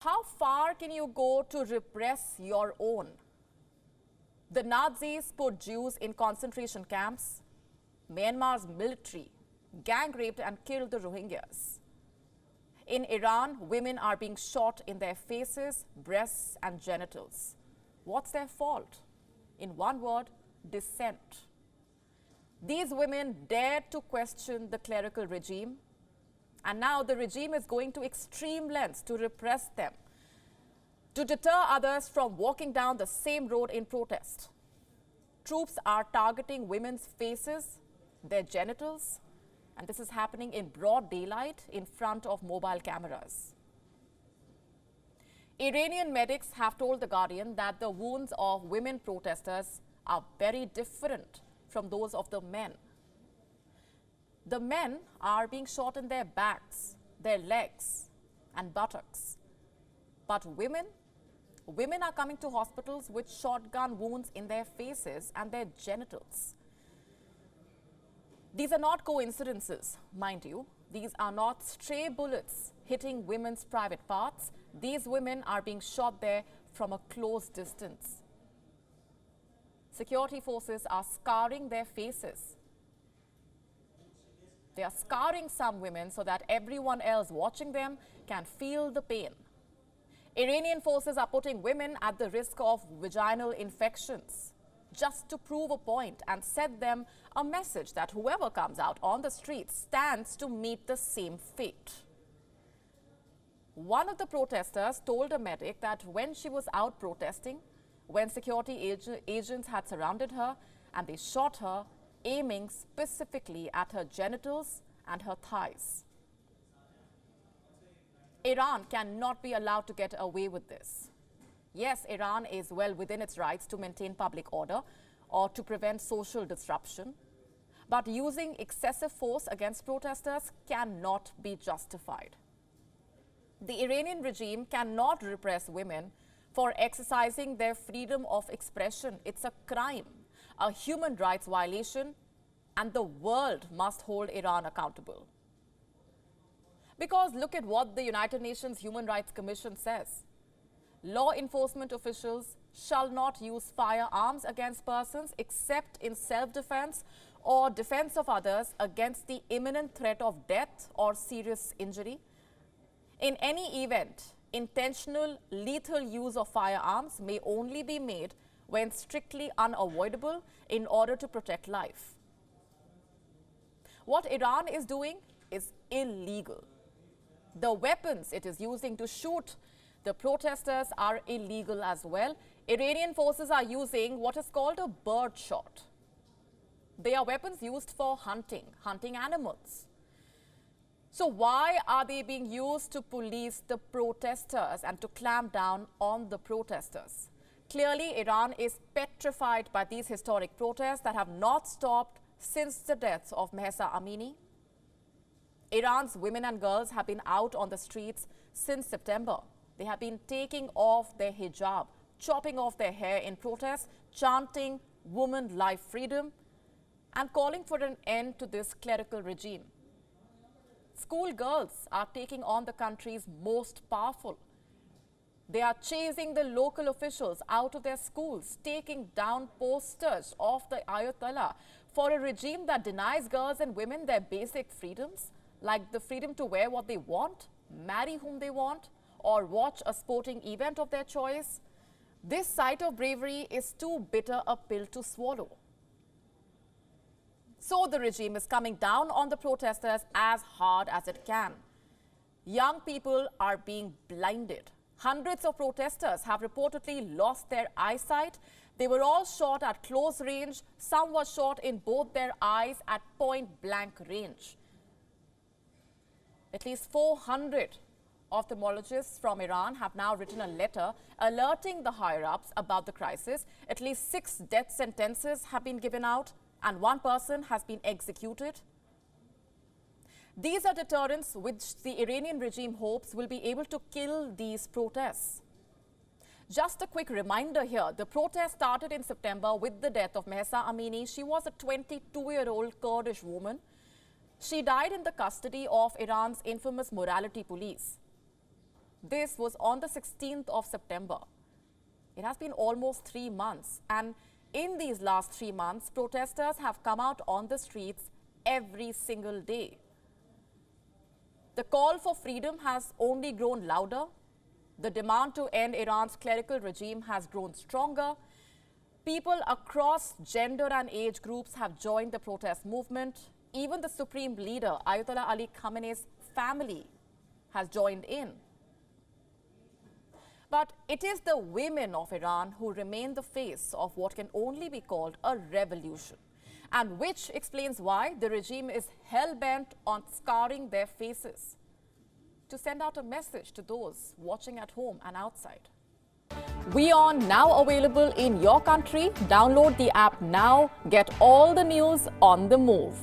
How far can you go to repress your own? The Nazis put Jews in concentration camps. Myanmar's military gang raped and killed the Rohingyas. In Iran, women are being shot in their faces, breasts and genitals. What's their fault? In one word, dissent. These women dared to question the clerical regime, and now the regime is going to extreme lengths to repress them, to deter others from walking down the same road in protest. Troops are targeting women's faces, their genitals, and this is happening in broad daylight in front of mobile cameras. Iranian medics have told The Guardian that the wounds of women protesters are very different from those of the men. The men are being shot in their backs, their legs and buttocks. But women are coming to hospitals with shotgun wounds in their faces and their genitals. These are not coincidences, mind you. These are not stray bullets hitting women's private parts. These women are being shot there from a close distance. Security forces are scarring their faces. They are scarring some women so that everyone else watching them can feel the pain. Iranian forces are putting women at the risk of vaginal infections just to prove a point and set them a message that whoever comes out on the streets stands to meet the same fate. One of the protesters told a medic that when she was out protesting, when security agents had surrounded her and they shot her, aiming specifically at her genitals and her thighs. Iran cannot be allowed to get away with this. Yes, Iran is well within its rights to maintain public order or to prevent social disruption, but using excessive force against protesters cannot be justified. The Iranian regime cannot repress women for exercising their freedom of expression. It's a crime, a human rights violation, and the world must hold Iran accountable. Because look at what the United Nations Human Rights Commission says. Law enforcement officials shall not use firearms against persons except in self-defense or defense of others against the imminent threat of death or serious injury. In any event, intentional lethal use of firearms may only be made when strictly unavoidable in order to protect life. What Iran is doing is illegal. The weapons it is using to shoot the protesters are illegal as well. Iranian forces are using what is called a bird shot. They are weapons used for hunting animals. So why are they being used to police the protesters and to clamp down on the protesters? Clearly, Iran is petrified by these historic protests that have not stopped since the deaths of Mahsa Amini. Iran's women and girls have been out on the streets since September. They have been taking off their hijab, chopping off their hair in protest, chanting woman life freedom, and calling for an end to this clerical regime. School girls are taking on the country's most powerful. They are chasing the local officials out of their schools, taking down posters of the Ayatollah for a regime that denies girls and women their basic freedoms, like the freedom to wear what they want, marry whom they want, or watch a sporting event of their choice. This sight of bravery is too bitter a pill to swallow. So the regime is coming down on the protesters as hard as it can. Young people are being blinded. Hundreds of protesters have reportedly lost their eyesight. They were all shot at close range. Some were shot in both their eyes at point-blank range. At least 400 ophthalmologists from Iran have now written a letter alerting the higher-ups about the crisis. At least 6 death sentences have been given out, and 1 person has been executed. These are deterrents which the Iranian regime hopes will be able to kill these protests. Just a quick reminder here, the protest started in September with the death of Mahsa Amini. She was a 22-year-old Kurdish woman. She died in the custody of Iran's infamous morality police. This was on the 16th of September. It has been almost 3 months, and in these last 3 months, protesters have come out on the streets every single day. The call for freedom has only grown louder. The demand to end Iran's clerical regime has grown stronger. People across gender and age groups have joined the protest movement. Even the Supreme Leader, Ayatollah Ali Khamenei's family, has joined in. But it is the women of Iran who remain the face of what can only be called a revolution, and which explains why the regime is hell-bent on scarring their faces to send out a message to those watching at home and outside. WION now available in your country. Download the app now. Get all the news on the move.